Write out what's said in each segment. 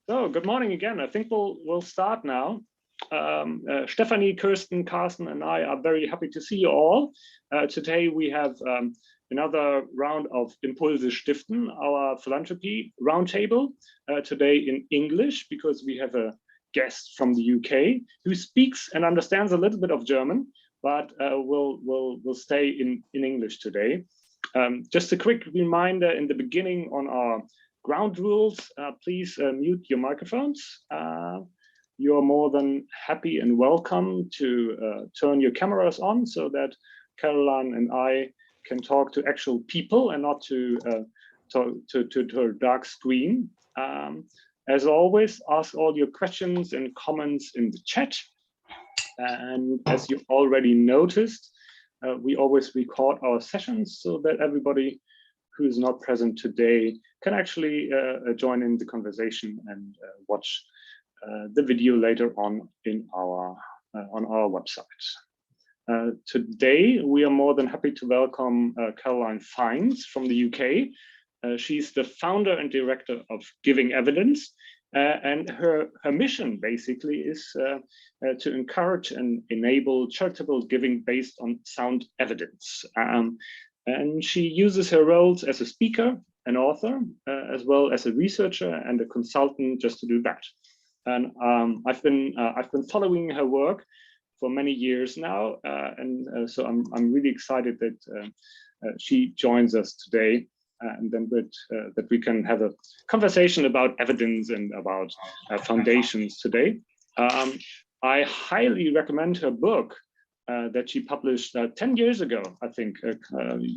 So, good morning again. I think we'll start now. Stephanie, Kirsten, Carsten, and I are very happy to see you all. Today we have another round of Impulse Stiften, our philanthropy roundtable. Today in English, because we have a guest from the UK who speaks and understands a little bit of German, but will stay in English today. Just a quick reminder in the beginning on our ground rules, please mute your microphones. You're more than happy and welcome to turn your cameras on so that Caroline and I can talk to actual people and not to a dark screen. As always, ask all your questions and comments in the chat. And as you already noticed, we always record our sessions so that everybody who is not present today can actually join in the conversation and watch the video later on in our website. Today, we are more than happy to welcome Caroline Fiennes from the UK. She's the founder and director of Giving Evidence, and her mission basically is to encourage and enable charitable giving based on sound evidence. And she uses her roles as a speaker, an author, as well as a researcher and a consultant just to do that. And I've been following her work for many years now, and so I'm really excited that she joins us today, and then that we can have a conversation about evidence and about foundations today. I highly recommend her book that she published 10 years ago. I think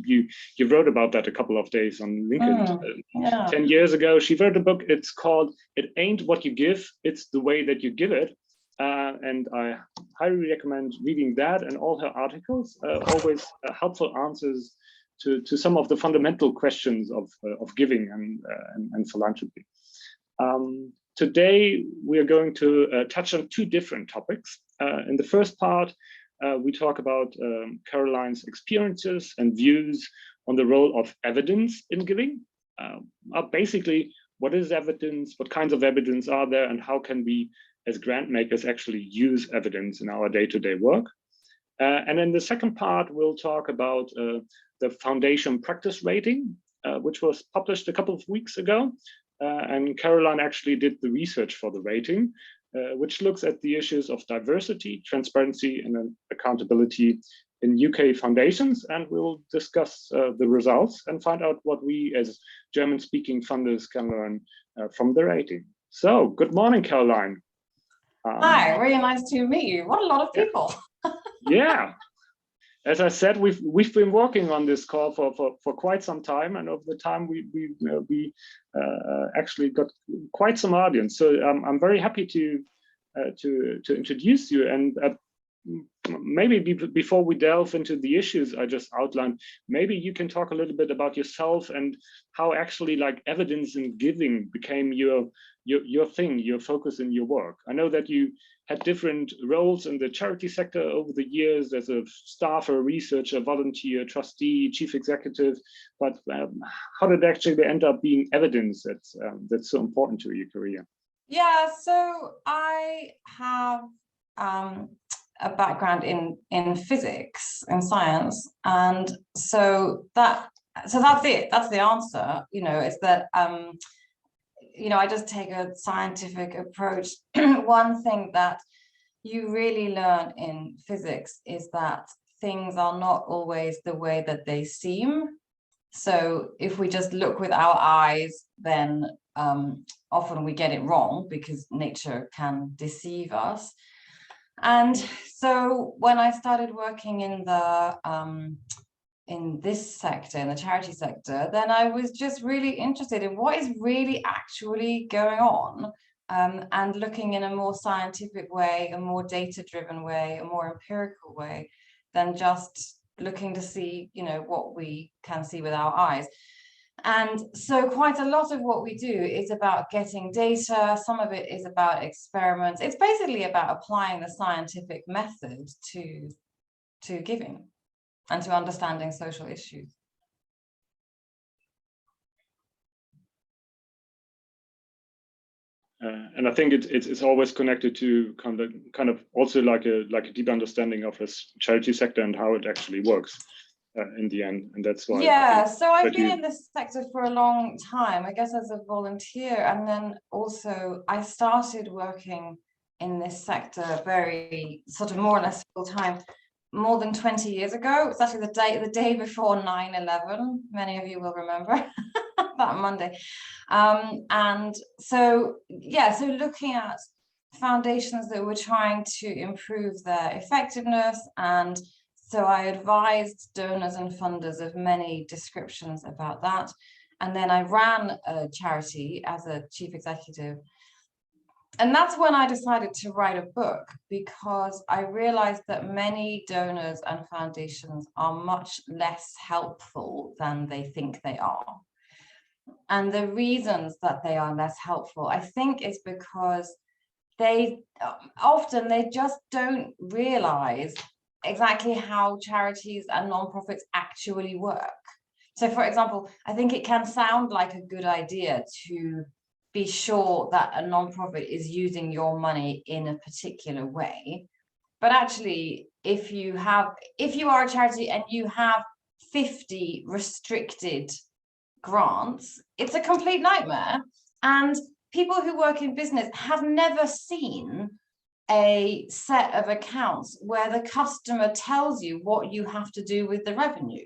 you wrote about that a couple of days on LinkedIn. Yeah. 10 years ago, she wrote a book. It's called "It Ain't What You Give, It's the Way That You Give It." And I highly recommend reading that and all her articles. Always helpful answers to some of the fundamental questions of giving and philanthropy. Today, we are going to touch on two different topics. In the first part, we talk about Caroline's experiences and views on the role of evidence in giving. Basically, what is evidence? What kinds of evidence are there? And how can we, as grant makers, actually use evidence in our day-to-day work? And in the second part, we'll talk about the foundation practice rating, which was published a couple of weeks ago. And Caroline actually did the research for the rating, which looks at the issues of diversity, transparency, and accountability in UK foundations. And we'll discuss the results and find out what we as German-speaking funders can learn from the rating. So, good morning, Caroline. Hi, really nice to meet you. What a lot of people. Yeah. As I said, we've been working on this call for quite some time, and over the time we actually got quite some audience. So I'm very happy to introduce you. And maybe before we delve into the issues I just outlined, maybe you can talk a little bit about yourself and how actually like evidence in giving became your thing, your focus in your work. I know that you had different roles in the charity sector over the years as a staffer, researcher, volunteer, trustee, chief executive, but how did actually end up being evidence that's so important to your career? Yeah, so I have a background in physics and science, and so that's it. That's the answer. You know, it's that you know, I just take a scientific approach. One thing that you really learn in physics is that things are not always the way that they seem. So if we just look with our eyes, then often we get it wrong because nature can deceive us. And so when I started working in this sector, in the charity sector, then I was just really interested in what is really actually going on, and looking in a more scientific way, a more data-driven way, a more empirical way than just looking to see, you know, what we can see with our eyes. And so quite a lot of what we do is about getting data. Some of it is about experiments. It's basically about applying the scientific method to giving and to understanding social issues. And I think it's always connected to kind of also like a deep understanding of this charity sector and how it actually works in the end, and that's why. Yeah, so I've been in this sector for a long time, I guess as a volunteer, and then also I started working in this sector very sort of more or less full time more than 20 years ago. It's actually the day before 9/11. Many of you will remember that Monday. And so, yeah, so looking at foundations that were trying to improve their effectiveness. And so I advised donors and funders of many descriptions about that. And then I ran a charity as a chief executive. And that's when I decided to write a book, because I realized that many donors and foundations are much less helpful than they think they are. And the reasons that they are less helpful, I think, is because they just don't realize exactly how charities and nonprofits actually work. So, for example, I think it can sound like a good idea to be sure that a nonprofit is using your money in a particular way. But actually, if you are a charity and you have 50 restricted grants, it's a complete nightmare. And people who work in business have never seen a set of accounts where the customer tells you what you have to do with the revenue,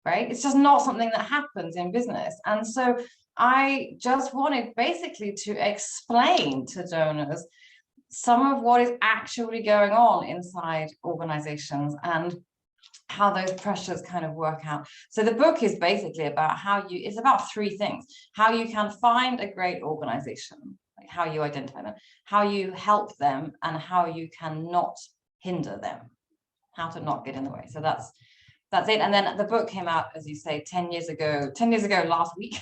right? It's just not something that happens in business. And so I just wanted basically to explain to donors some of what is actually going on inside organizations and how those pressures kind of work out. So the book is basically about it's about three things: how you can find a great organization, like how you identify them, how you help them, and how you cannot hinder them, how to not get in the way. So that's it. And then the book came out, as you say, 10 years ago last week.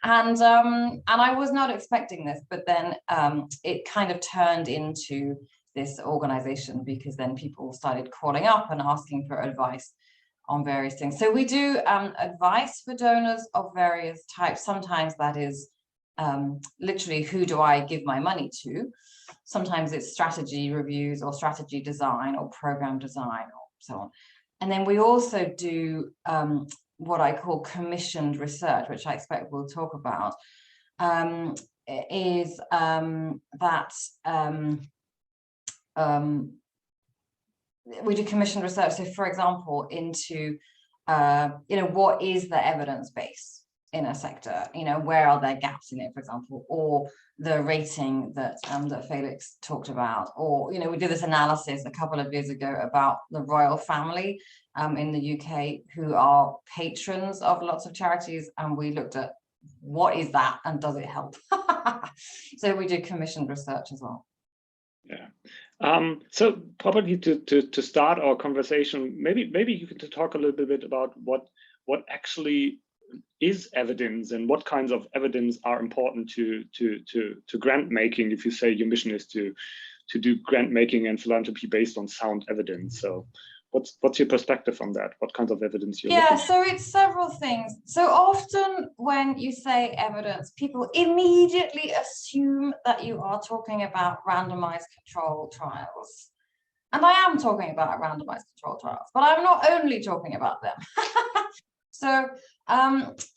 And I was not expecting this, but then it kind of turned into this organization, because then people started calling up and asking for advice on various things. So we do advice for donors of various types. Sometimes that is literally, who do I give my money to? Sometimes it's strategy reviews or strategy design or program design or so on. And then we also do what I call commissioned research, which I expect we'll talk about, is that we do commissioned research. So, for example, into what is the evidence base in a sector? Where are there gaps in it, for example, or the rating that Felix talked about, or we did this analysis a couple of years ago about the royal family in the UK, who are patrons of lots of charities, and we looked at what is that and does it help. So we do commissioned research as well. Yeah. So probably to start our conversation, maybe you could talk a little bit about what actually is evidence and what kinds of evidence are important to grant making, if you say your mission is to do grant making and philanthropy based on sound evidence. So what's your perspective on that? What kinds of evidence you're looking at? So it's several things. So often when you say evidence, people immediately assume that you are talking about randomized controlled trials. And I am talking about randomized controlled trials, but I'm not only talking about them. So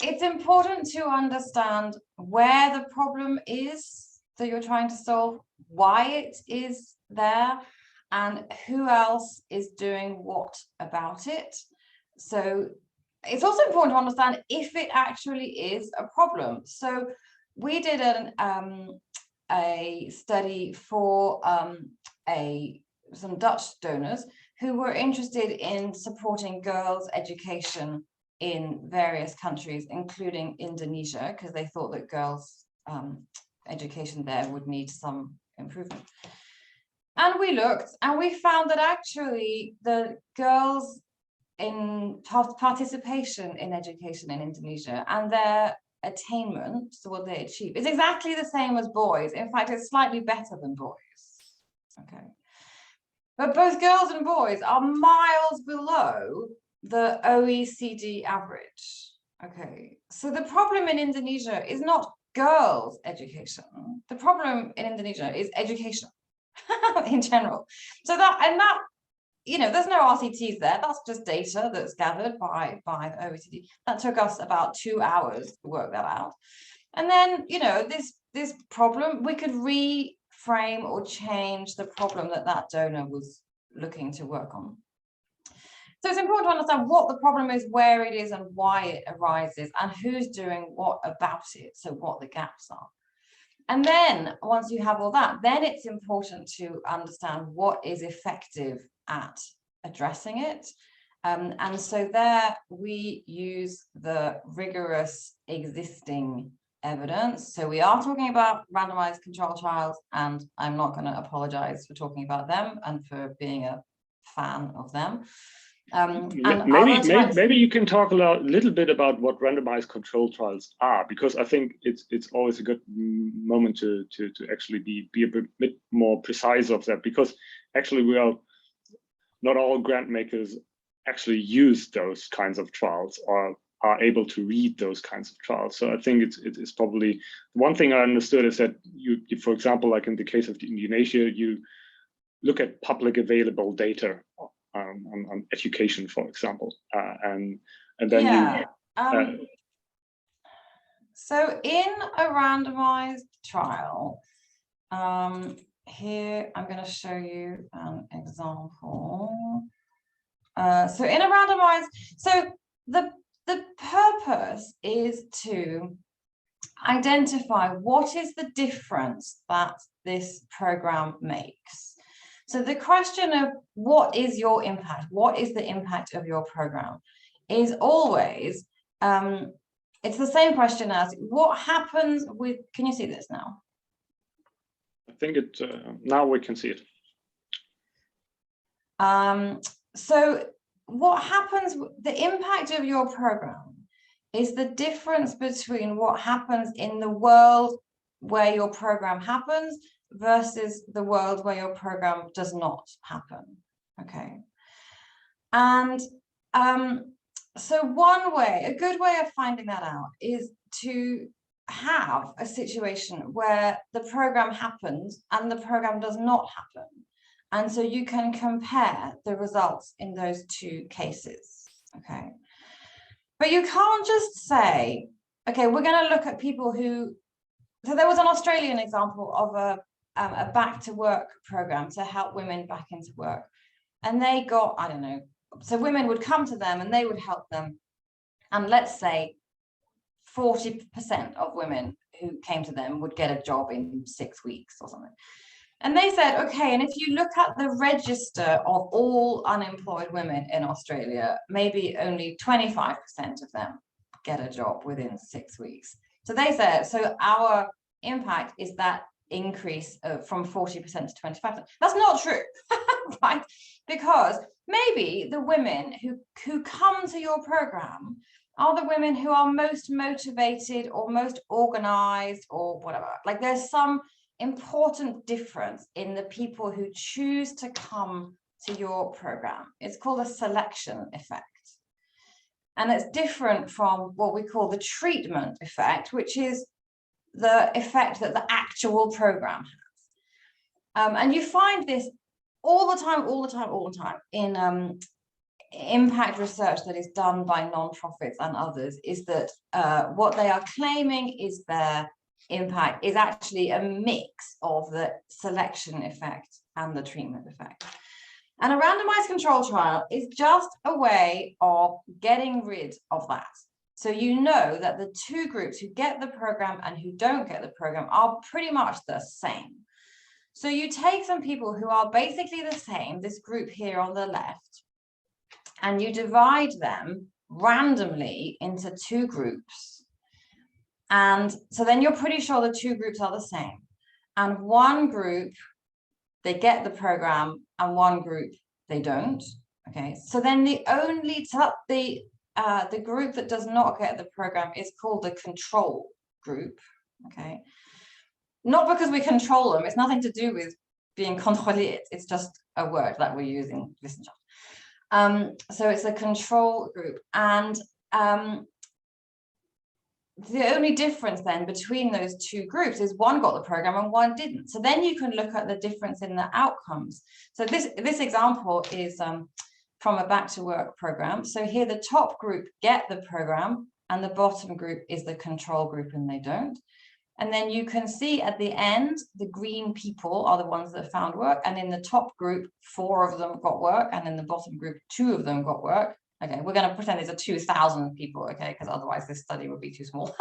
it's important to understand where the problem is that you're trying to solve, why it is there, and who else is doing what about it. So it's also important to understand if it actually is a problem. So we did a study for some Dutch donors who were interested in supporting girls' education in various countries, including Indonesia, because they thought that girls' education there would need some improvement. And we looked and we found that actually the girls' in participation in education in Indonesia and their attainment, so what they achieve, is exactly the same as boys. In fact, it's slightly better than boys. Okay. But both girls and boys are miles below the OECD average. Okay. So the problem in Indonesia is not girls' education. The problem in Indonesia is education in general. So that, you know, there's no RCTs there. That's just data that's gathered by the OECD. That took us about 2 hours to work that out. And then, you know, this problem, we could reframe or change the problem that donor was looking to work on. So it's important to understand what the problem is, where it is, and why it arises, and who's doing what about it, so what the gaps are. And then once you have all that, then it's important to understand what is effective at addressing it. And so there we use the rigorous existing evidence. So we are talking about randomized control trials, and I'm not going to apologize for talking about them and for being a fan of them. Maybe you can talk a little bit about what randomized control trials are, because I think it's always a good moment to actually be a bit more precise of that, because actually not all grant makers actually use those kinds of trials or are able to read those kinds of trials. So I think it's probably one thing I understood is that you, for example, like in the case of Indonesia, you look at public available data on education, for example, and then so in a randomized trial, here I'm going to show you an example. So in a randomized, so the purpose is to identify what is the difference that this program makes. So the question of what is your impact, what is the impact of your program, is always, it's the same question as what happens with, can you see this now? I think now we can see it. So what happens, the impact of your program is the difference between what happens in the world where your program happens versus the world where your program does not happen. Okay. And so one way, a good way of finding that out is to have a situation where the program happens and the program does not happen. And so you can compare the results in those two cases. Okay. But you can't just say, okay, we're going to look at people who, so there was an Australian example of a back to work program to help women back into work. And they got, I don't know, so women would come to them and they would help them. And let's say 40% of women who came to them would get a job in 6 weeks or something. And they said, okay, and if you look at the register of all unemployed women in Australia, maybe only 25% of them get a job within 6 weeks. So they said, so our impact is that increase from 40% to 25%. That's not true, right? Because maybe the women who come to your program are the women who are most motivated or most organized or whatever. Like there's some important difference in the people who choose to come to your program. It's called a selection effect. And it's different from what we call the treatment effect, which is the effect that the actual program has. And you find this all the time in impact research that is done by nonprofits and others, is that what they are claiming is their impact is actually a mix of the selection effect and the treatment effect. And a randomized control trial is just a way of getting rid of that. So you know that the two groups who get the program and who don't get the program are pretty much the same. So you take some people who are basically the same, this group here on the left, and you divide them randomly into two groups. And so then you're pretty sure the two groups are the same. And one group, they get the program, and one group, they don't. Okay, so then the group that does not get the program is called the control group. Okay, not because we control them, it's nothing to do with being controlliert, it's just a word that we're using. So it's a control group, and the only difference then between those two groups is one got the program and one didn't. So then you can look at the difference in the outcomes. So this example is from a back to work program. So here the top group get the program and the bottom group is the control group and they don't. And then you can see at the end, the green people are the ones that found work. And in the top group, 4 of them got work. And in the bottom group, 2 of them got work. Okay, we're going to pretend these are 2,000 people, okay, because otherwise this study would be too small.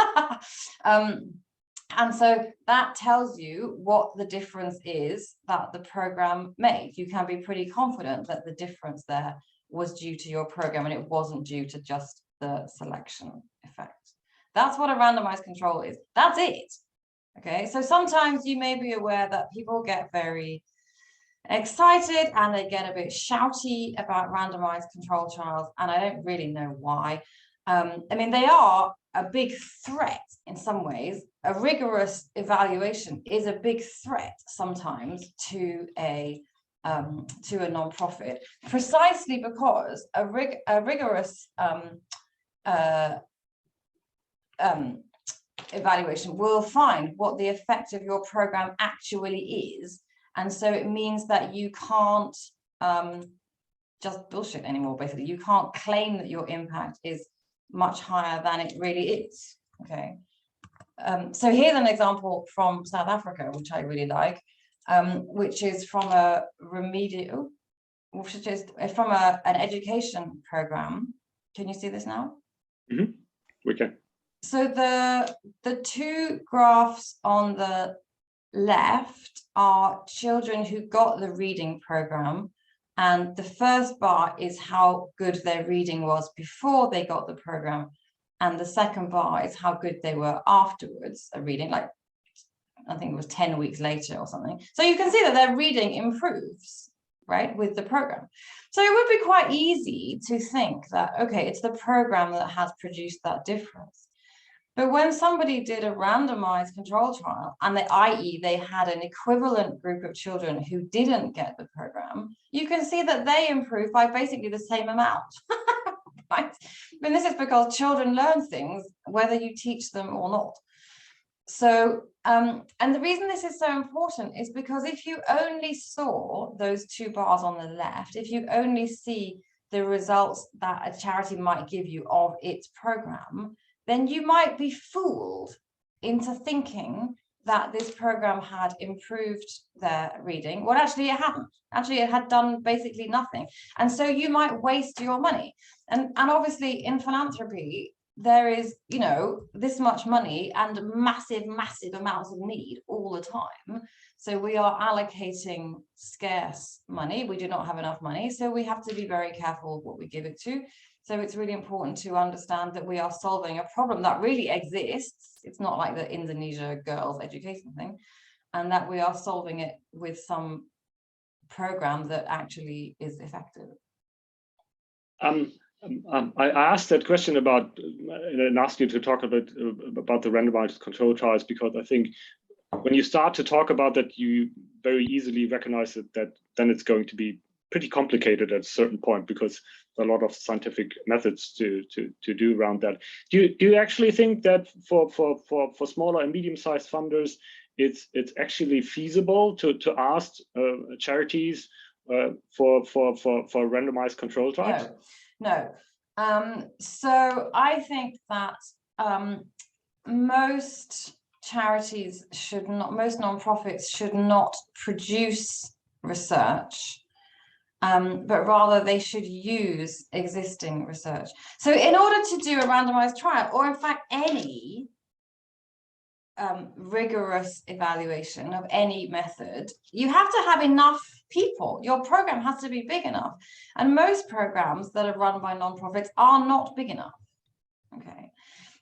And so that tells you what the difference is that the program made. You can be pretty confident that the difference there was due to your program and it wasn't due to just the selection effect. That's what a randomized control is. That's it. Okay, so sometimes you may be aware that people get very excited and they get a bit shouty about randomized control trials, and I don't really know why. I mean, they are a big threat in some ways. A rigorous evaluation is a big threat sometimes to a nonprofit, precisely because a rigorous evaluation will find what the effect of your program actually is. And so it means that you can't just bullshit anymore, basically. You can't claim that your impact is much higher than it really is, okay? So here's an example from South Africa, which I really like, which is from a remedial, which is from an education program. Can you see this now? Mm-hmm. We can. So the 2 graphs on the left are children who got the reading program, and the first bar is how good their reading was before they got the program, and the second bar is how good they were afterwards at reading, like I think it was 10 weeks later or something. So you can see that their reading improves, right, with the program. So it would be quite easy to think that, okay, it's the program that has produced that difference. But when somebody did a randomized control trial, and i.e. they had an equivalent group of children who didn't get the program, you can see that they improved by basically the same amount, right? And this is because children learn things whether you teach them or not. So, and the reason this is so important is because if you only saw those 2 bars on the left, if you only see the results that a charity might give you of its program, then you might be fooled into thinking that this program had improved their reading. Well, actually it hadn't. Actually, it had done basically nothing. And so you might waste your money. And obviously in philanthropy, there is, you know, this much money and massive amounts of need all the time. So we are allocating scarce money. We do not have enough money. So we have to be very careful what we give it to. So it's really important to understand that we are solving a problem that really exists. It's not like the Indonesia girls education thing, and that we are solving it with some program that actually is effective. I asked that question about and asked you to talk a bit about the randomized control trials, because I think when you start to talk about that, you very easily recognize that then it's going to be pretty complicated at a certain point, because there are a lot of scientific methods to do around that. Do you actually think that for smaller and medium-sized funders, it's actually feasible to ask charities for randomized control trials? No. So I think that most charities should not, most nonprofits should not produce research, but rather they should use existing research. So in order to do a randomized trial, or in fact any rigorous evaluation of any method, you have to have enough people. Your program has to be big enough. And most programs that are run by nonprofits are not big enough. Okay.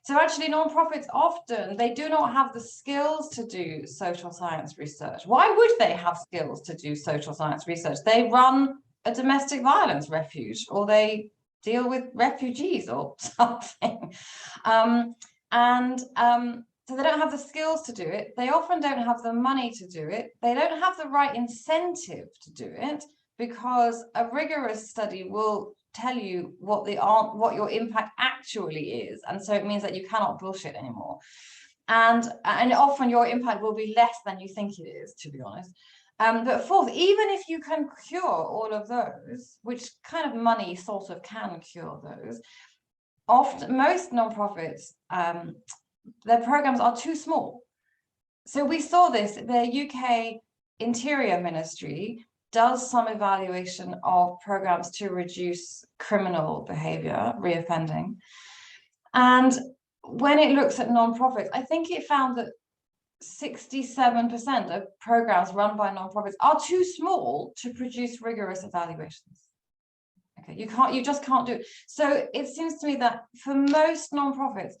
So actually nonprofits often, they do not have the skills to do social science research. Why would they have skills to do social science research? They run a domestic violence refuge, or they deal with refugees or something. So they don't have the skills to do it. They often don't have the money to do it. They don't have the right incentive to do it, because a rigorous study will tell you what your impact actually is. And so it means that you cannot bullshit anymore. And often your impact will be less than you think it is, to be honest. But fourth, even if you can cure all of those, which kind of money sort of can cure those, often most nonprofits, their programs are too small. So we saw this, the UK Interior Ministry does some evaluation of programs to reduce criminal behavior, reoffending. And when it looks at nonprofits, I think it found that 67% of programs run by nonprofits are too small to produce rigorous evaluations. Okay, you just can't do it. So it seems to me that for most nonprofits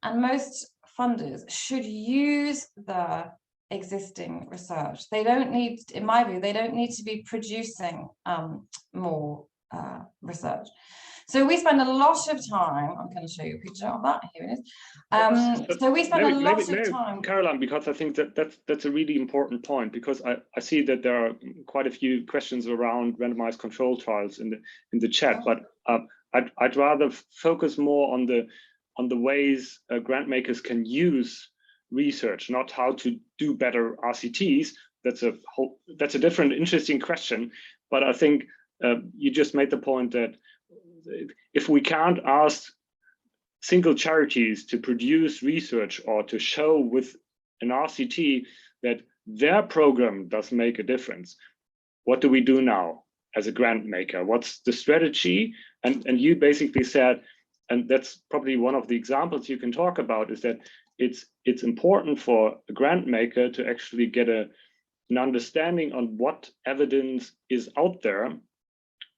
and most funders should use the existing research. They don't need, in my view, they don't need to be producing more research. So we spend a lot of time, I'm going to show you a picture of that, here it is. So we spend a lot of time. Caroline, because I think that's a really important point, because I see that there are quite a few questions around randomized control trials in the chat, but I'd rather focus more on the ways grant makers can use research, not how to do better RCTs. That's a different interesting question, but I think you just made the point that if we can't ask single charities to produce research or to show with an RCT that their program does make a difference, what do we do now as a grant maker? What's the strategy? And you basically said, and that's probably one of the examples you can talk about, is that it's important for a grant maker to actually get an understanding on what evidence is out there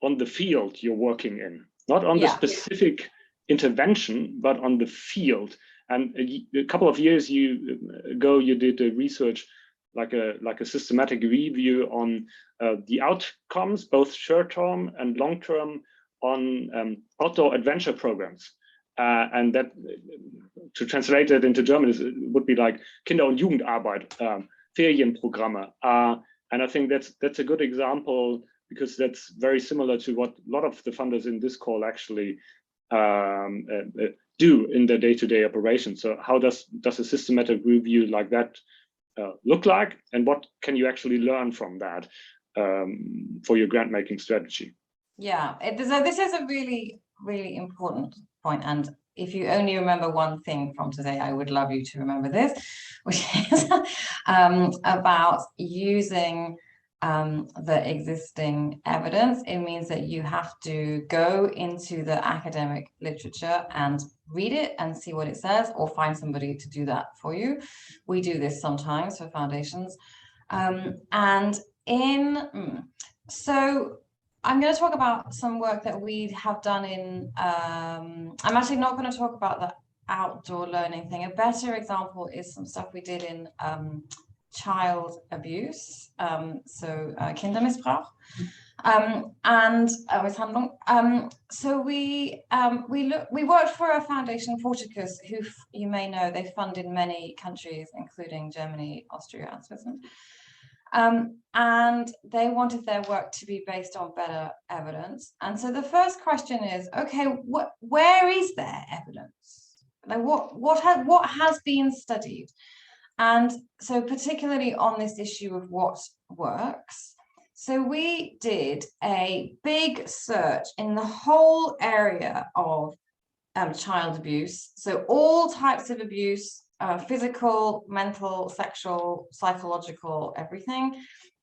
on the field you're working in, not on the specific intervention, but on the field. And a couple of years ago, you did a research, like a systematic review on the outcomes, both short-term and long-term, on outdoor adventure programs. And that, to translate it into German, would be like Kinder- und Jugendarbeit, Ferienprogramme. And I think that's a good example, because that's very similar to what a lot of the funders in this call actually do in their day-to-day operations. So how does a systematic review like that look like, and what can you actually learn from that for your grant making strategy? Yeah, this is a really, really important point. And if you only remember one thing from today, I would love you to remember this, which is about using the existing evidence. It means that you have to go into the academic literature and read it and see what it says, or find somebody to do that for you. We do this sometimes for foundations. So I'm going to talk about some work that we have done in, I'm actually not going to talk about the outdoor learning thing. A better example is some stuff we did in child abuse, so Kindermissbrauch, and Misshandlung. So we worked for a foundation, Porticus, who you may know, they fund in many countries, including Germany, Austria, and Switzerland. And they wanted their work to be based on better evidence. And so the first question is, okay, where is there evidence? Like what has been studied? And so particularly on this issue of what works. So we did a big search in the whole area of child abuse. So all types of abuse, physical, mental, sexual, psychological, everything,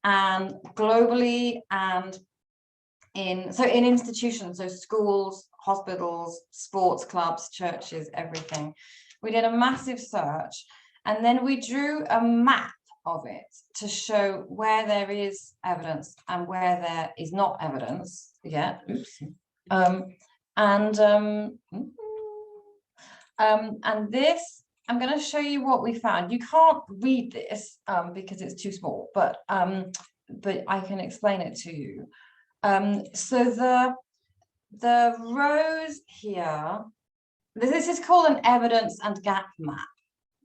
and globally, and in institutions, so schools, hospitals, sports clubs, churches, everything. We did a massive search, and then we drew a map of it to show where there is evidence and where there is not evidence yet. And this, I'm going to show you what we found. You can't read this because it's too small, but I can explain it to you. So the rows here, this is called an evidence and gap map,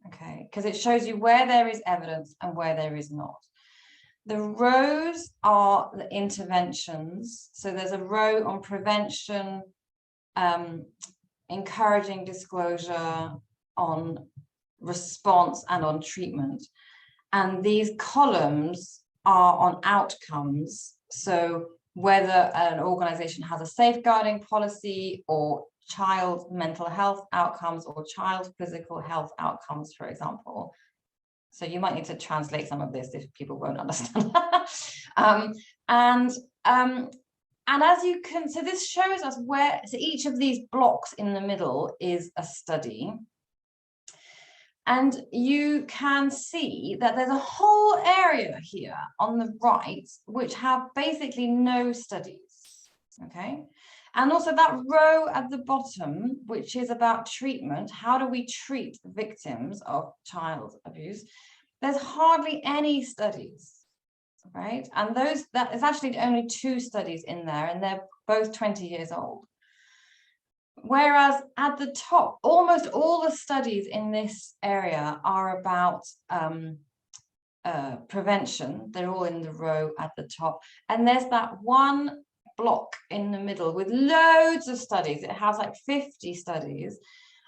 okay? Because it shows you where there is evidence and where there is not. The rows are the interventions. So there's a row on prevention, encouraging disclosure, on response, and on treatment. And these columns are on outcomes. So whether an organization has a safeguarding policy, or child mental health outcomes, or child physical health outcomes, for example. So you might need to translate some of this if people won't understand. And as you can, so this shows us where, so each of these blocks in the middle is a study. And you can see that there's a whole area here on the right which have basically no studies, okay? And also that row at the bottom, which is about treatment, how do we treat victims of child abuse? There's hardly any studies, right? And that is actually only 2 studies in there, and they're both 20 years old. Whereas at the top, almost all the studies in this area are about prevention. They're all in the row at the top. And there's that one block in the middle with loads of studies. It has like 50 studies.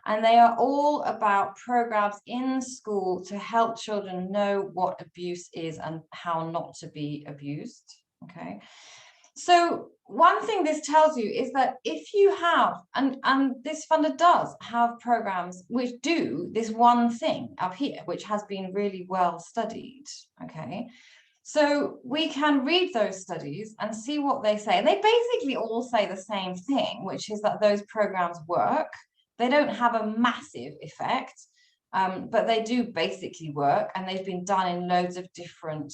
And they are all about programs in school to help children know what abuse is and how not to be abused. Okay. So one thing this tells you is that if you have, and this funder does have programs which do this one thing up here, which has been really well studied, okay? So we can read those studies and see what they say. And they basically all say the same thing, which is that those programs work. They don't have a massive effect, but they do basically work, and they've been done in loads of different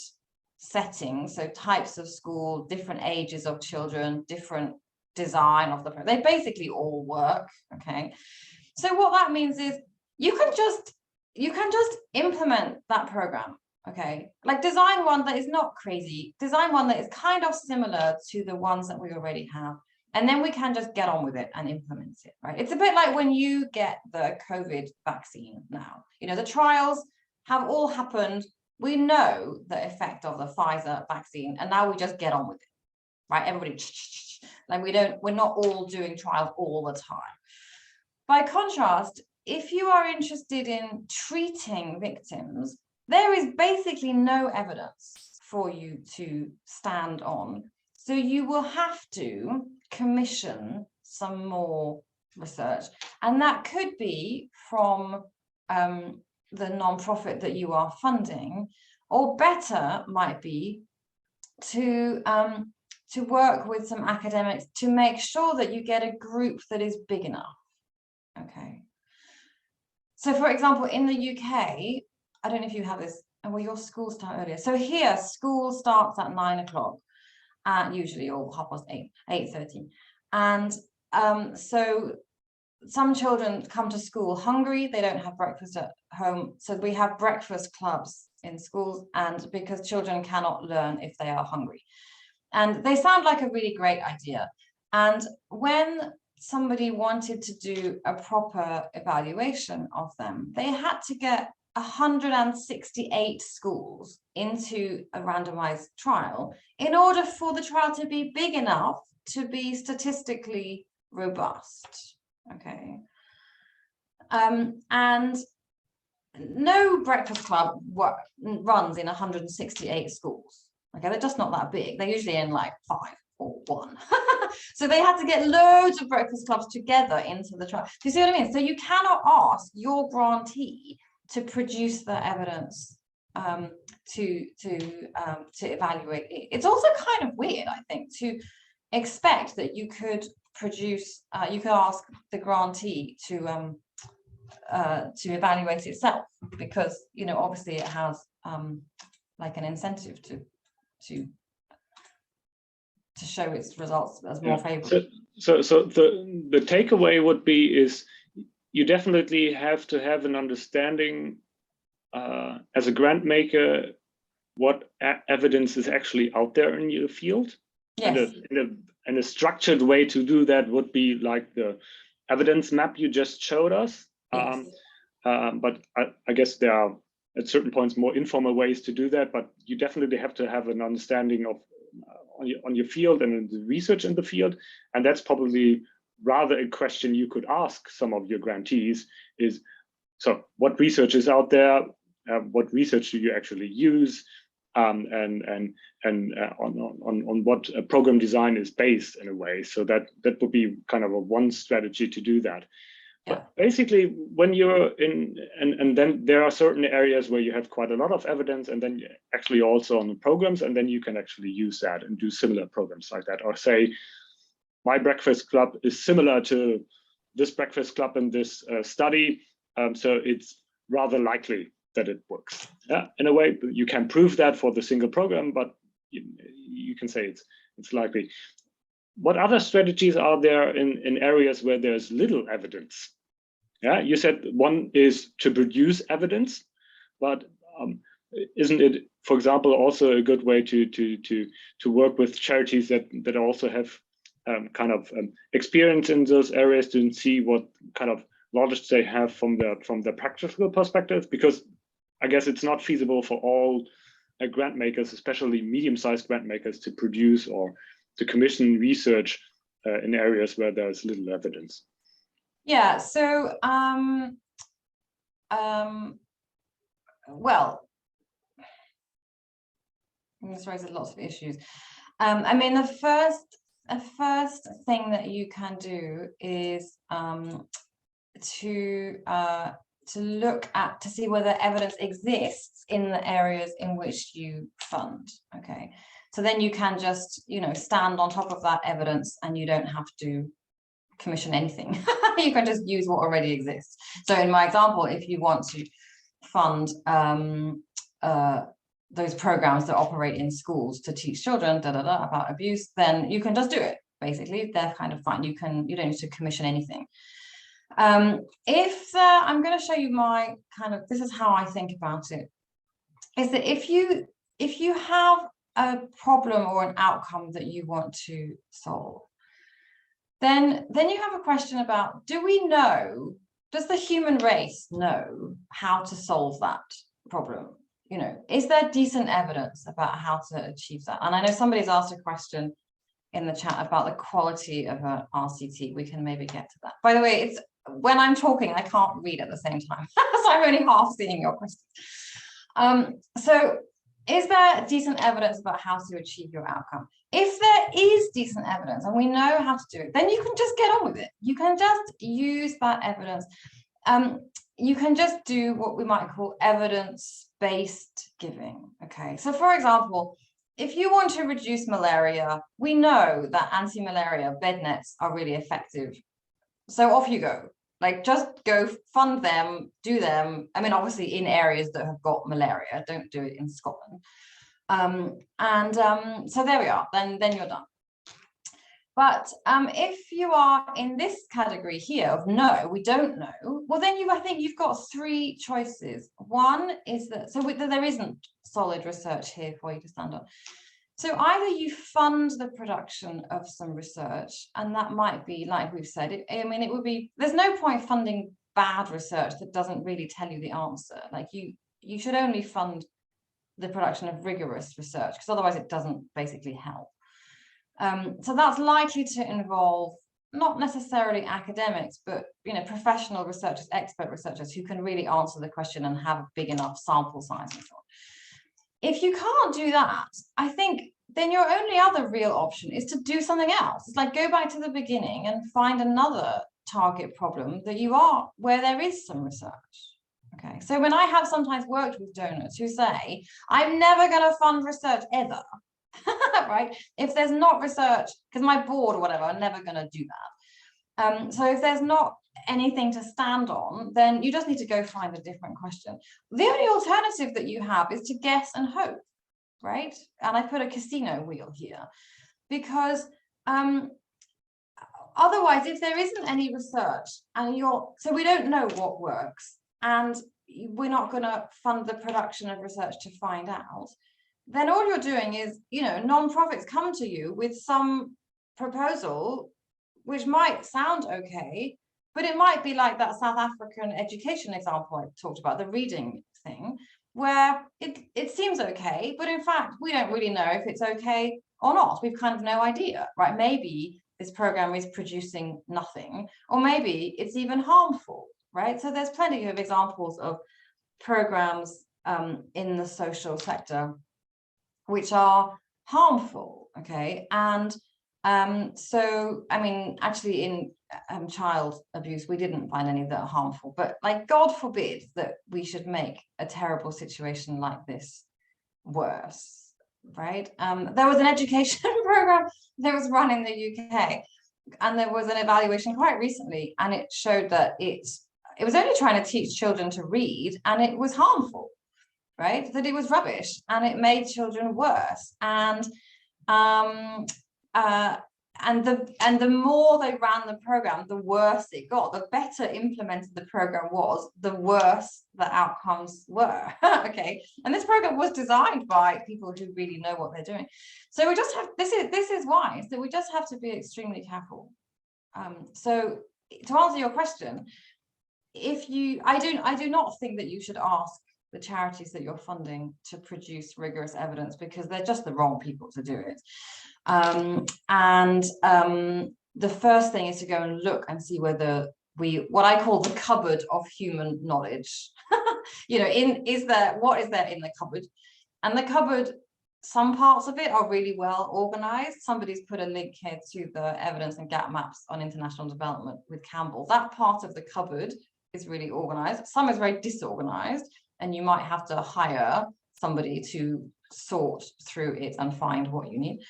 settings, so types of school, different ages of children, different design of the program. They basically all work, okay? So what that means is you can just implement that program, okay? Like design one that is not crazy, design one that is kind of similar to the ones that we already have, and then we can just get on with it and implement it, right? It's a bit like when you get the COVID vaccine now. You know, the trials have all happened. We know the effect of the Pfizer vaccine, and now we just get on with it, right? Everybody, like we're not all doing trials all the time. By contrast, if you are interested in treating victims, there is basically no evidence for you to stand on. So you will have to commission some more research, and that could be from the nonprofit that you are funding, or better might be to work with some academics to make sure that you get a group that is big enough. Okay. So for example, in the UK, I don't know if you have this, well, your school start earlier. So here, school starts at 9 o'clock, usually, or 8:30. 8:30. And so some children come to school hungry, they don't have breakfast at home. So we have breakfast clubs in schools, and because children cannot learn if they are hungry. And they sound like a really great idea. And when somebody wanted to do a proper evaluation of them, they had to get 168 schools into a randomized trial in order for the trial to be big enough to be statistically robust. Okay. And no breakfast club runs in 168 schools. Okay, they're just not that big. They're usually in like 5 or 1. So they had to get loads of breakfast clubs together into the trial. Do you see what I mean? So you cannot ask your grantee to produce the evidence to evaluate it. It's also kind of weird, I think, to expect that you could produce, you could ask the grantee to evaluate itself, because, you know, obviously it has like an incentive to show its results as more favorable. So the takeaway would be is you definitely have to have an understanding as a grant maker what evidence is actually out there in your field. Yes. And a structured way to do that would be like the evidence map you just showed us. Yes. But I guess there are at certain points more informal ways to do that, but you definitely have to have an understanding of on your field and the research in the field, and that's probably rather a question you could ask some of your grantees is, so what research is out there? What research do you actually use? And on what program design is based in a way. So that would be kind of a one strategy to do that. Yeah. But basically, when you're in, and then there are certain areas where you have quite a lot of evidence, and then actually also on the programs, and then you can actually use that and do similar programs like that, or say, my breakfast club is similar to this breakfast club in this study, so it's rather likely that it works. Yeah, in a way, you can prove that for the single program, but you can say it's likely. What other strategies are there in areas where there's little evidence? Yeah, you said one is to produce evidence, but isn't it, for example, also a good way to work with charities that also have kind of experience in those areas to see what kind of knowledge they have from the practical perspective? Because I guess it's not feasible for all grant makers, especially medium-sized grant makers, to produce or to commission research in areas where there's little evidence. Yeah, so well, this raises lots of issues. I mean, the first thing that you can do is to look at, to see whether evidence exists in the areas in which you fund. Okay, so then you can just, you know, stand on top of that evidence, and you don't have to commission anything. You can just use what already exists. So in my example, if you want to fund those programs that operate in schools to teach children about abuse, then you can just do it. Basically, they're kind of fine. You don't need to commission anything. I'm going to show you my kind of, this is how I think about it, is that if you have a problem or an outcome that you want to solve, then you have a question about, does the human race know how to solve that problem? You know, is there decent evidence about how to achieve that? And I know somebody's asked a question in the chat about the quality of an RCT. We can maybe get to that. By the way, it's when I'm talking, I can't read at the same time, so I'm only half seeing your questions. So is there decent evidence about how to achieve your outcome? If there is decent evidence and we know how to do it, then you can just get on with it. You can just use that evidence. You can just do what we might call evidence-based giving. Okay, so for example, if you want to reduce malaria, we know that anti-malaria bed nets are really effective. So off you go. Like, just go fund them, do them. I mean, obviously in areas that have got malaria, don't do it in Scotland. So there we are, then you're done. But if you are in this category here of no, we don't know, well, then I think you've got three choices. One is that, there isn't solid research here for you to stand on. So either you fund the production of some research, and that might be, like we've said, it would be, there's no point funding bad research that doesn't really tell you the answer. Like you should only fund the production of rigorous research, because otherwise it doesn't basically help. So that's likely to involve not necessarily academics, but professional researchers, expert researchers who can really answer the question and have a big enough sample size and so on. If you can't do that, I think then your only other real option is to do something else. It's like, go back to the beginning and find another target problem where there is some research. Okay, so when I have sometimes worked with donors who say, I'm never going to fund research ever, right? If there's not research, because my board or whatever are never going to do that. So if there's not anything to stand on, then you just need to go find a different question. The only alternative that you have is to guess and hope, right? And I put a casino wheel here because otherwise, if there isn't any research and so we don't know what works, and we're not going to fund the production of research to find out, then all you're doing is, non-profits come to you with some proposal which might sound okay, but it might be like that South African education example I talked about, the reading thing, where it seems okay, but in fact, we don't really know if it's okay or not. We've kind of no idea, right? Maybe this program is producing nothing, or maybe it's even harmful, right? So there's plenty of examples of programs in the social sector which are harmful, okay? And so, I mean, actually in child abuse, we didn't find any that are harmful, but like, God forbid that we should make a terrible situation like this worse, right? There was an education program that was run in the UK, and there was an evaluation quite recently, and it showed that it was only trying to teach children to read, and it was harmful, right? That it was rubbish, and it made children worse. And the more they ran the program, the worse it got. The better implemented the program was, the worse the outcomes were. Okay, and this program was designed by people who really know what they're doing. So we just have, this is why, so we just have to be extremely careful. So to answer your question, I do not think that you should ask the charities that you're funding to produce rigorous evidence, because they're just the wrong people to do it. The first thing is to go and look and see whether what I call the cupboard of human knowledge, you know, what is there in the cupboard? And the cupboard, some parts of it are really well organized. Somebody's put a link here to the evidence and gap maps on international development with Campbell. That part of the cupboard is really organized. Some is very disorganized, and you might have to hire somebody to sort through it and find what you need.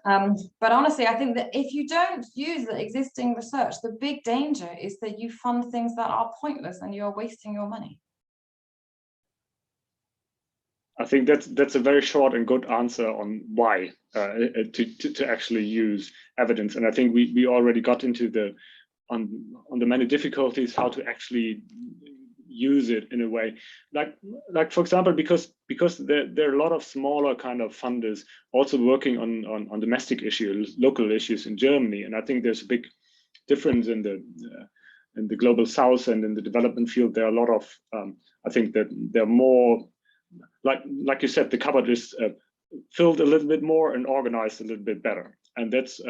But honestly, I think that if you don't use the existing research, the big danger is that you fund things that are pointless and you're wasting your money. I think that's a very short and good answer on why to actually use evidence. And I think we already got into on the many difficulties how to actually use it in a way, like for example, because there are a lot of smaller kind of funders also working on domestic issues, local issues in Germany, and I think there's a big difference in the global south and in the development field. There are a lot of I think that they're more like you said, the cupboard is filled a little bit more and organized a little bit better, and that's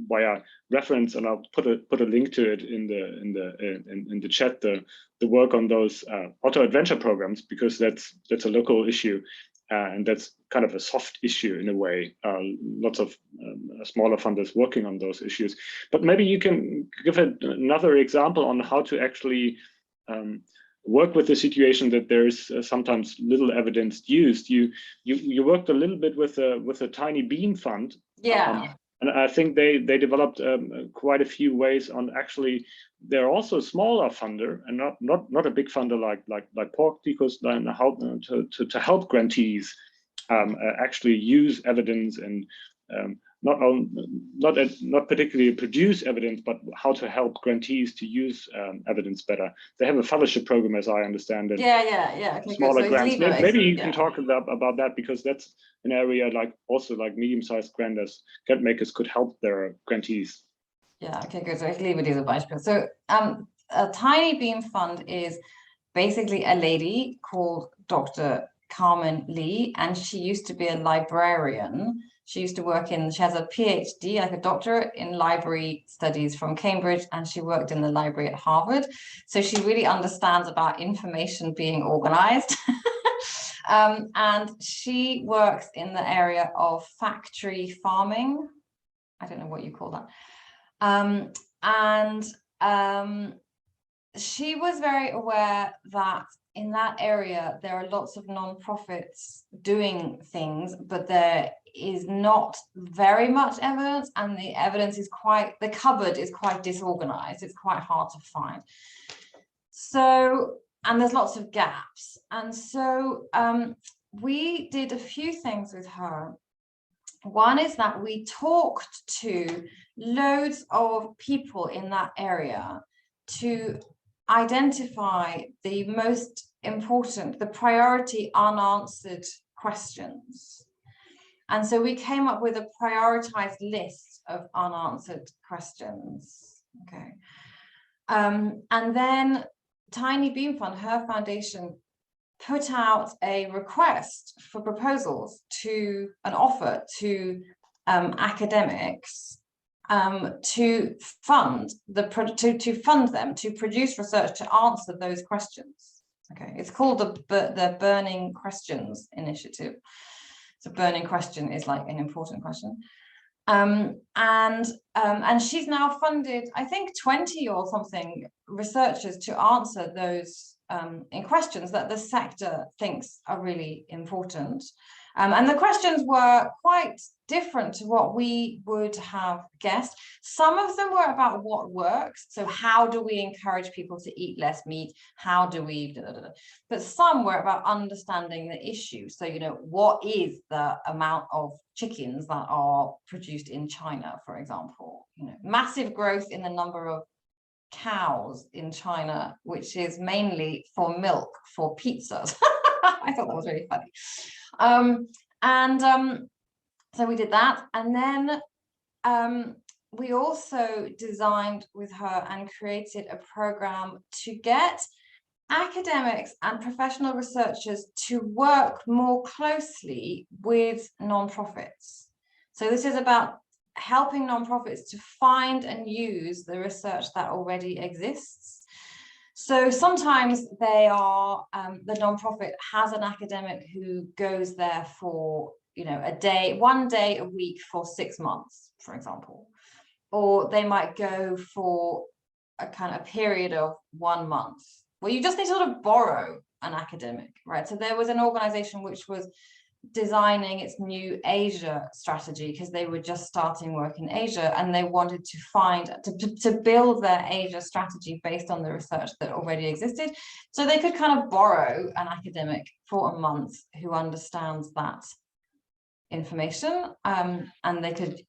why I reference, and I'll put a link to it in the chat, the work on those auto adventure programs, because that's a local issue, and that's kind of a soft issue in a way. Lots of smaller funders working on those issues, but maybe you can give another example on how to actually work with the situation that there's sometimes little evidence used. You worked a little bit with a Tiny Bean Fund. Yeah. And I think they developed quite a few ways on actually. They're also a smaller funder and not a big funder like Pork Decos, to help grantees actually use evidence and not particularly produce evidence, but how to help grantees to use evidence better. They have a fellowship program, as I understand it. Yeah. Okay, smaller so grants. Maybe you can talk about that, because that's an area like medium-sized grant makers could help their grantees. Yeah. Okay, good. So ich liebe diese Beispiele. So a Tiny Bean Fund is basically a lady called Dr. Carmen Lee, and she used to be a librarian. She used to work she has a PhD, like a doctorate in library studies from Cambridge, and she worked in the library at Harvard. So she really understands about information being organized. And she works in the area of factory farming. I don't know what you call that. She was very aware that in that area, there are lots of non-profits doing things, but there is not very much evidence, and the evidence the cupboard is quite disorganized. It's quite hard to find. So, and there's lots of gaps. And so we did a few things with her. One is that we talked to loads of people in that area to identify the most important, the priority unanswered questions. And so we came up with a prioritized list of unanswered questions. Okay. And then Tiny Bean Fund, her foundation, put out a request for proposals, an offer to academics to fund them to produce research to answer those questions. Okay, it's called the Burning Questions Initiative. So burning question is like an important question. And she's now funded, I think, 20 or something researchers to answer those in questions that the sector thinks are really important. And the questions were quite different to what we would have guessed. Some of them were about what works. So how do we encourage people to eat less meat? How do we, But some were about understanding the issue. So, you know, what is the amount of chickens that are produced in China, for example? You know, massive growth in the number of cows in China, which is mainly for milk for pizzas. I thought that was really funny. So we did that, and then we also designed with her and created a program to get academics and professional researchers to work more closely with nonprofits. So this is about helping nonprofits to find and use the research that already exists. So sometimes they are, the nonprofit has an academic who goes there for, you know, one day a week for 6 months, for example, or they might go for a kind of period of 1 month, where you just need to sort of borrow an academic, right? So there was an organization which was designing its new Asia strategy because they were just starting work in Asia, and they wanted to build their Asia strategy based on the research that already existed. So they could kind of borrow an academic for a month who understands that information, and they could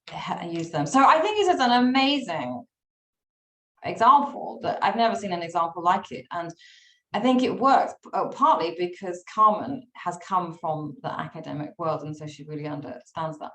use them. So I think this is an amazing example that I've never seen an example like it. And I think it works partly because Carmen has come from the academic world, and so she really understands that.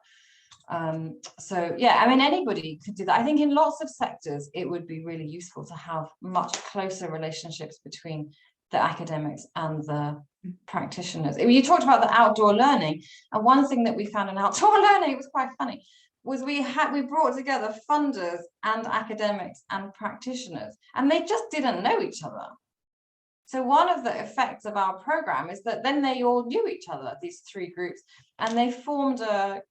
So yeah, I mean, anybody could do that. I think in lots of sectors, it would be really useful to have much closer relationships between the academics and the practitioners. You talked about the outdoor learning, and one thing that we found in outdoor learning, it was quite funny, was we brought together funders and academics and practitioners, and they just didn't know each other. So one of the effects of our program is that then they all knew each other, these 3 groups, and they formed a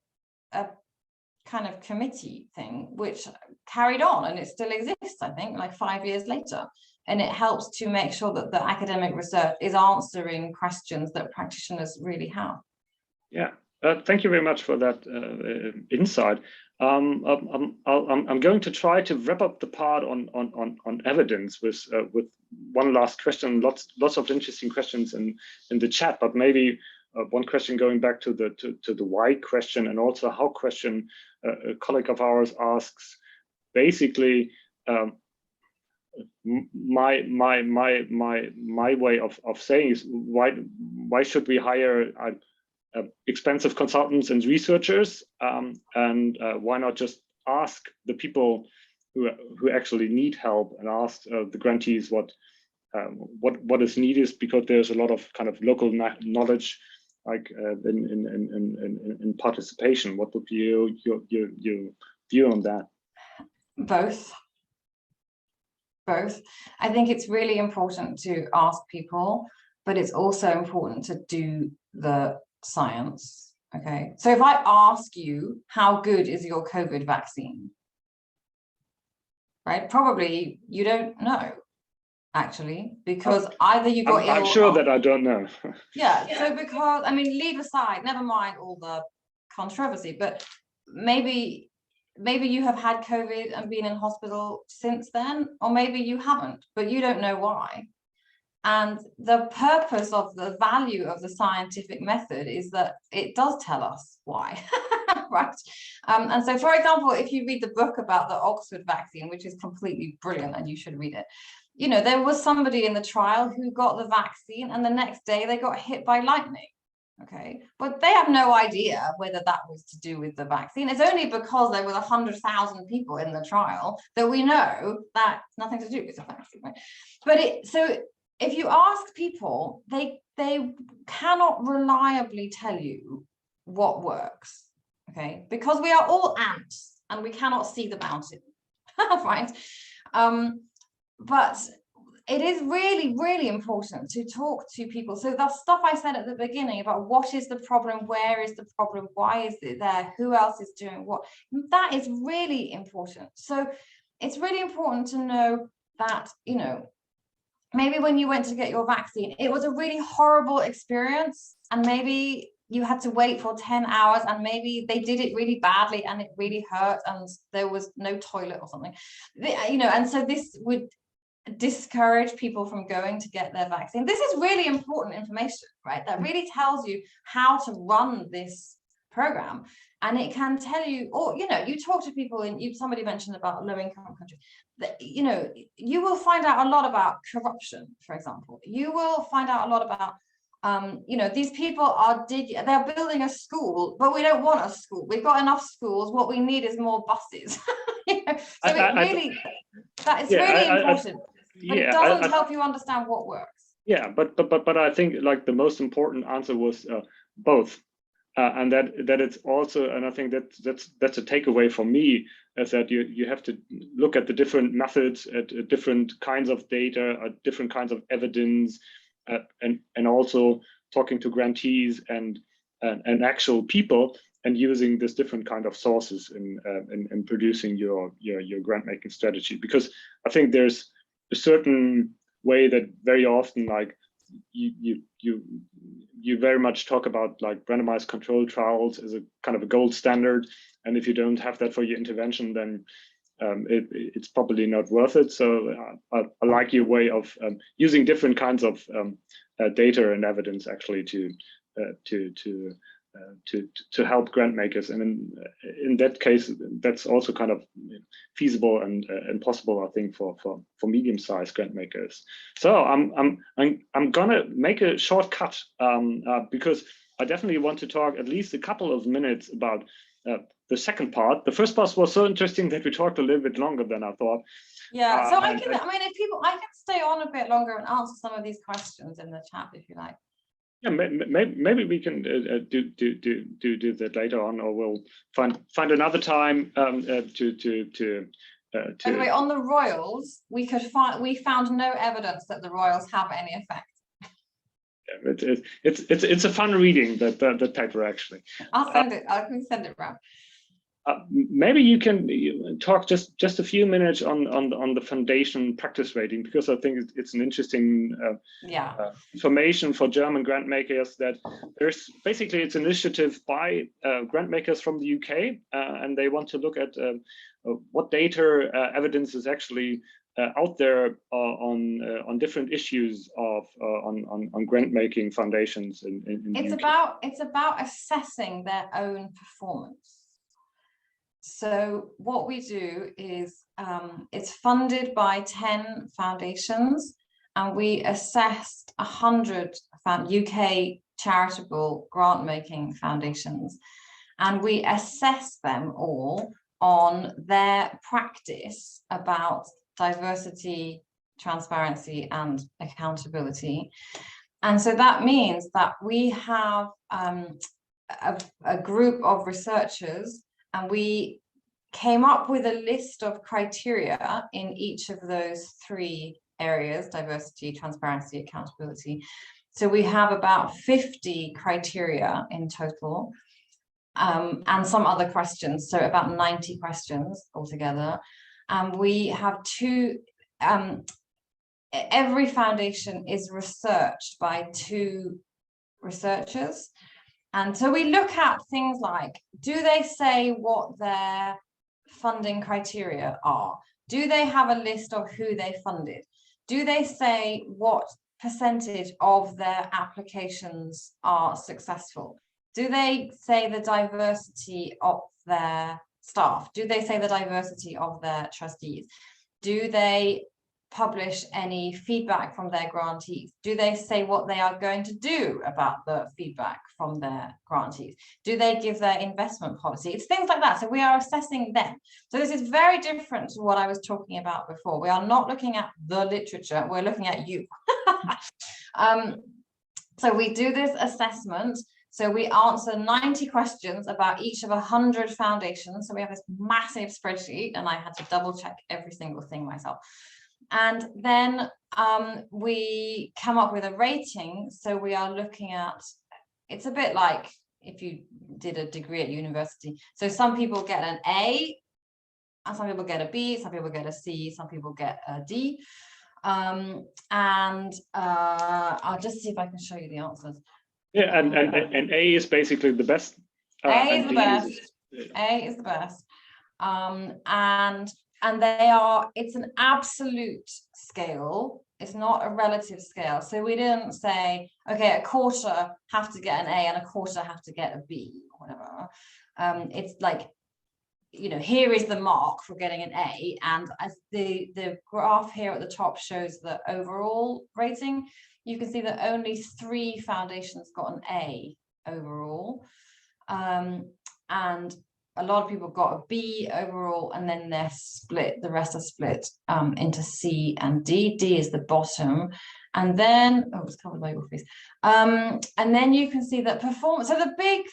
kind of committee thing, which carried on, and it still exists, I think, like 5 years later. And it helps to make sure that the academic research is answering questions that practitioners really have. Yeah, thank you very much for that insight. I'm going to try to wrap up the part on evidence with one last question. Lots of interesting questions in the chat, but maybe one question going back to the why question, and also how question a colleague of ours asks. Basically, my way of saying is why should we hire expensive consultants and researchers, and why not just ask the people who actually need help, and ask the grantees what is needed, because there's a lot of kind of local knowledge, like in participation. What would be your view on that? Both. I think it's really important to ask people, but it's also important to do the science. Okay, so if I ask you, how good is your COVID vaccine, right? Probably you don't know, actually, because either you got ill. I'm sure that I don't know. Yeah, so because, I mean, leave aside, never mind all the controversy, but maybe you have had COVID and been in hospital since then, or maybe you haven't, but you don't know why. And the purpose of the value of the scientific method is that it does tell us why, right? And so, for example, if you read the book about the Oxford vaccine, which is completely brilliant and you should read it, you know, there was somebody in the trial who got the vaccine and the next day they got hit by lightning. Okay, but they have no idea whether that was to do with the vaccine. It's only because there were 100,000 people in the trial that we know that it's nothing to do with the vaccine. Right? But so if you ask people, they cannot reliably tell you what works. Okay, because we are all ants and we cannot see the mountain, right? But it is really, really important to talk to people. So that stuff I said at the beginning about what is the problem, where is the problem, why is it there, who else is doing what, that is really important. So it's really important to know that, you know, maybe when you went to get your vaccine, it was a really horrible experience, and maybe you had to wait for 10 hours, and maybe they did it really badly and it really hurt and there was no toilet or something, you know, and so this would discourage people from going to get their vaccine. This is really important information, right? That really tells you how to run this program, and it can tell you, or, you know, you talk to people, and somebody mentioned about low-income countries, that, you know, you will find out a lot about corruption, for example. You will find out a lot about you know, these people they're building a school, but we don't want a school. We've got enough schools. What we need is more buses. You know? So that is really important. But it doesn't help you understand what works. Yeah, but I think like the most important answer was both, and that it's also, and I think that's a takeaway for me, is that you have to look at the different methods, at different kinds of data, at different kinds of evidence. And also talking to grantees and actual people, and using this different kind of sources in producing your grant making strategy. Because I think there's a certain way that very often, like you very much talk about like randomized controlled trials as a kind of a gold standard, and if you don't have that for your intervention, then it's probably not worth it. So I like your way of using different kinds of data and evidence actually to help grant makers, and in that case, that's also kind of feasible and possible, I think, for medium-sized grant makers. So I'm gonna make a shortcut because I definitely want to talk at least a couple of minutes about the second part. The first part was so interesting that we talked a little bit longer than I thought. Yeah, so I can stay on a bit longer and answer some of these questions in the chat if you like. Yeah, maybe we can do that later on, or we'll find another time to. By the way, on the royals, we found no evidence that the royals have any effect. It's a fun reading, that paper, actually. I'll send it. I can send it around. Maybe you can talk just a few minutes on the foundation practice rating, because I think it's an interesting information for German grant makers, that there's basically it's an initiative by grant makers from the UK, and they want to look at what data evidence is actually out there on different issues of on grant making foundations in it's about assessing their own performance. So what we do is it's funded by 10 foundations, and we assessed 100 UK charitable grant making foundations, and we assess them all on their practice about diversity, transparency, and accountability. And so that means that we have a group of researchers, and we came up with a list of criteria in each of those 3 areas: diversity, transparency, accountability. So we have about 50 criteria in total, and some other questions, so about 90 questions altogether. And we have every foundation is researched by 2 researchers. And so we look at things like, do they say what their funding criteria are? Do they have a list of who they funded? Do they say what percentage of their applications are successful? Do they say the diversity of their staff? Do they say the diversity of their trustees? Do they publish any feedback from their grantees? Do they say what they are going to do about the feedback from their grantees? Do they give their investment policy? It's things like that. So we are assessing them. So this is very different to what I was talking about before. We are not looking at the literature, we're looking at you. So we do this assessment. So we answer 90 questions about each of 100 foundations. So we have this massive spreadsheet, and I had to double check every single thing myself. And then we come up with a rating. So we are looking at, it's a bit like if you did a degree at university. So some people get an A, and some people get a B, some people get a C, some people get a D. And I'll just see if I can show you the answers. Yeah, and A is basically the best. A is the best. A is the best. And they are, it's an absolute scale. It's not a relative scale. So we didn't say, okay, a quarter have to get an A and a quarter have to get a B or whatever. It's like, you know, here is the mark for getting an A. And as the graph here at the top shows the overall rating, you can see that only 3 foundations got an A overall. And a lot of people got a B overall, and then they're split, the rest are split into C and D. D is the bottom. And then, oh, it's covered by your face. And then you can see that performance, so the big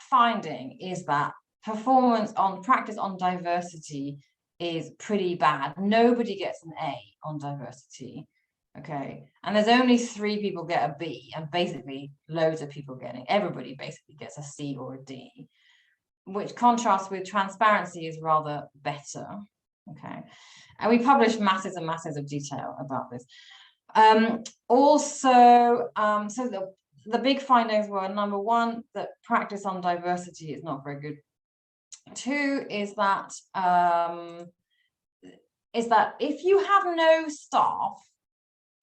finding is that performance on practice on diversity is pretty bad. Nobody gets an A on diversity. Okay, and there's only 3 people get a B, and basically loads of people getting, everybody basically gets a C or a D, which contrasts with transparency is rather better. Okay, and we published masses and masses of detail about this. So the big findings were, number 1, that practice on diversity is not very good. 2 is that if you have no staff,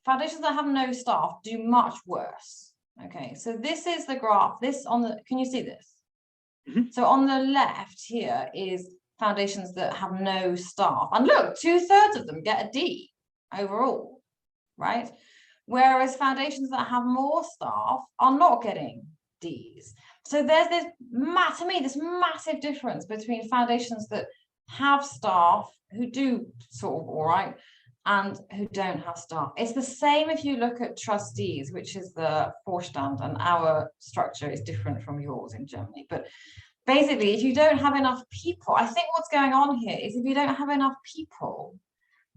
foundations that have no staff do much worse. Okay, so this is the graph. This on the, can you see this? Mm-hmm. So on the left here is foundations that have no staff, and look, 2/3 of them get a D overall, right? Whereas foundations that have more staff are not getting Ds. So there's this, to me, this massive difference between foundations that have staff who do sort of all right and who don't have staff. It's the same if you look at trustees, which is the Vorstand, and our structure is different from yours in Germany. But basically, if you don't have enough people, I think what's going on here is if you don't have enough people,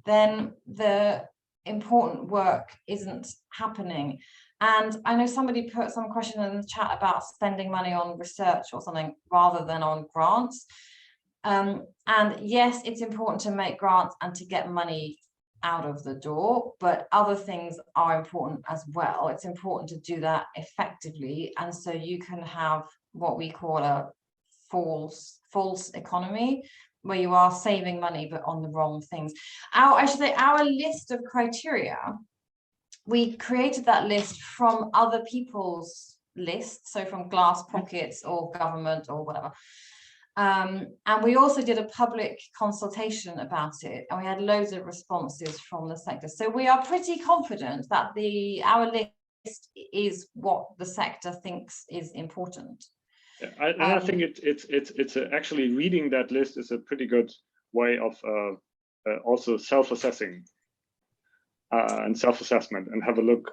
then the important work isn't happening. And I know somebody put some question in the chat about spending money on research or something rather than on grants. And yes, it's important to make grants and to get money out of the door, but other things are important as well. It's important to do that effectively, and so you can have what we call a false economy, where you are saving money but on the wrong things. I should say our list of criteria, we created that list from other people's lists, so from Glass Pockets or government or whatever. And we also did a public consultation about it, and we had loads of responses from the sector. So we are pretty confident that our list is what the sector thinks is important. Yeah, I think it's actually reading that list is a pretty good way of also self-assessing and self-assessment, and have a look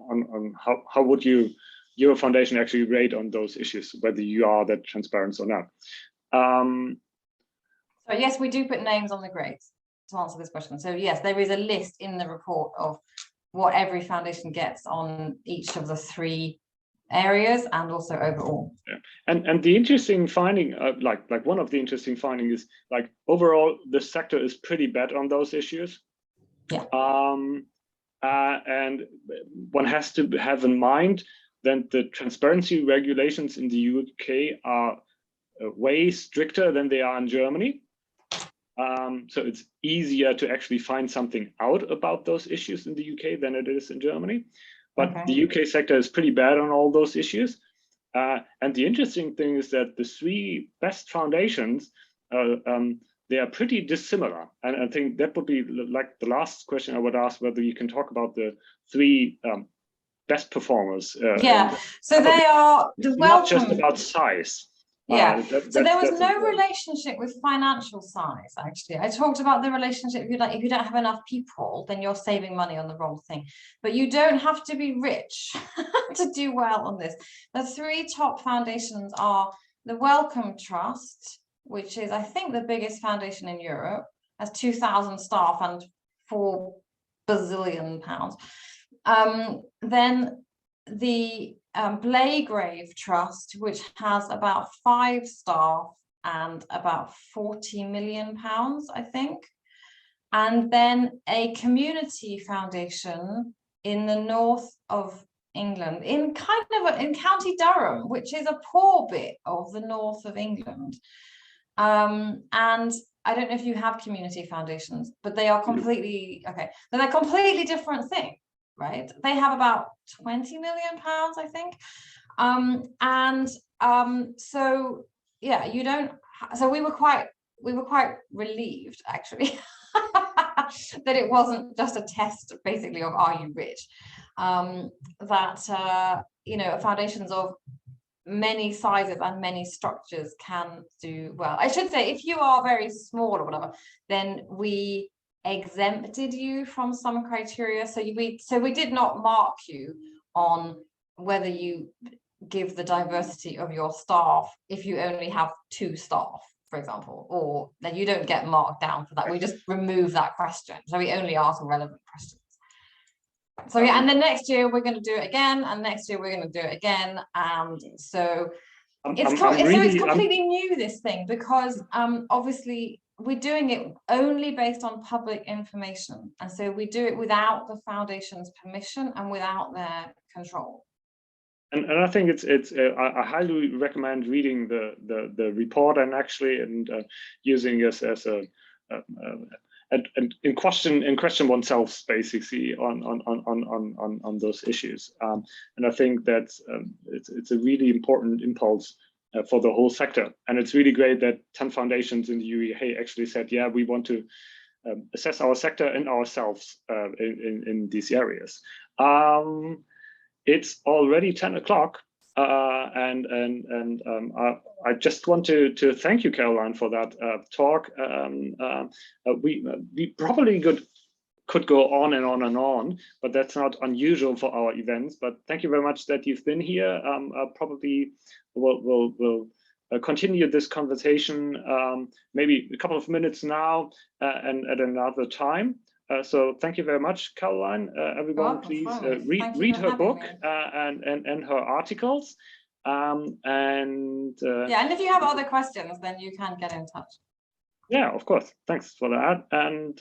on how would your foundation actually rate on those issues, whether you are that transparent or not. So yes, we do put names on the grades to answer this question. So yes, there is a list in the report of what every foundation gets on each of the 3 areas and also overall. Yeah. And the interesting finding, like one of the interesting findings is, like, overall the sector is pretty bad on those issues. Yeah. And one has to have in mind that the transparency regulations in the UK are way stricter than they are in Germany. So it's easier to actually find something out about those issues in the UK than it is in Germany. But okay, the UK sector is pretty bad on all those issues. And the interesting thing is that the 3 best foundations, they are pretty dissimilar. And I think that would be like the last question I would ask, whether you can talk about the 3 best performers. Yeah, so they are the not just about size. Yeah, so there was no relationship with financial size, actually. I talked about the relationship, if you don't have enough people, then you're saving money on the wrong thing. But you don't have to be rich to do well on this. The three top foundations are the Wellcome Trust, which is, I think, the biggest foundation in Europe, has 2,000 staff and £4 billion. Then the Blagrave Trust, which has about 5 staff and about £40 million, I think. And then a community foundation in the north of England, in County Durham, which is a poor bit of the north of England. And I don't know if you have community foundations, but they are completely, they're a completely different thing. Right, they have about £20 million, I think, so yeah, you don't. So we were quite relieved, actually, that it wasn't just a test, basically, of are you rich. Foundations of many sizes and many structures can do well. I should say, if you are very small or whatever, then we exempted you from some criteria, so we did not mark you on whether you give the diversity of your staff if you only have 2 staff, for example, or that you don't get marked down for that. We just remove that question, so we only ask relevant questions. So yeah, and then next year we're going to do it again, and next year we're going to do it again, and so it's completely new, this thing, because obviously we're doing it only based on public information, and so we do it without the foundation's permission and without their control. And I think I highly recommend reading the report and using this as a in question oneself, basically, on those issues. And I think that it's a really important impulse for the whole sector. And it's really great that 10 foundations in the UEA actually said, yeah, we want to assess our sector and ourselves in these areas. It's already 10 o'clock. I just want to thank you, Caroline, for that talk. We probably could go on and on and on, but that's not unusual for our events. But thank you very much that you've been here. Probably we'll continue this conversation maybe a couple of minutes now and at another time. So thank you very much, Caroline. Everyone, please read her book and her articles. And if you have other questions, then you can get in touch. Yeah, of course. Thanks for that. And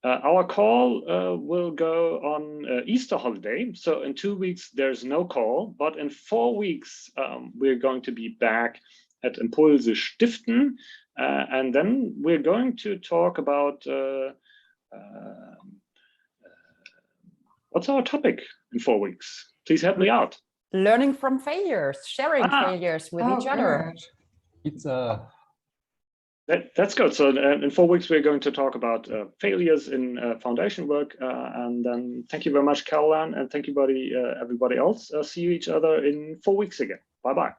our call will go on Easter holiday. So in 2 weeks, there's no call. But in 4 weeks, we're going to be back at Impulse Stiften. And then we're going to talk about what's our topic in 4 weeks? Please help me out. Learning from failures, sharing failures with each other. It's That's good. So in 4 weeks, we're going to talk about failures in foundation work. And then thank you very much, Caroline, and thank you, everybody else. See you each other in 4 weeks again. Bye-bye.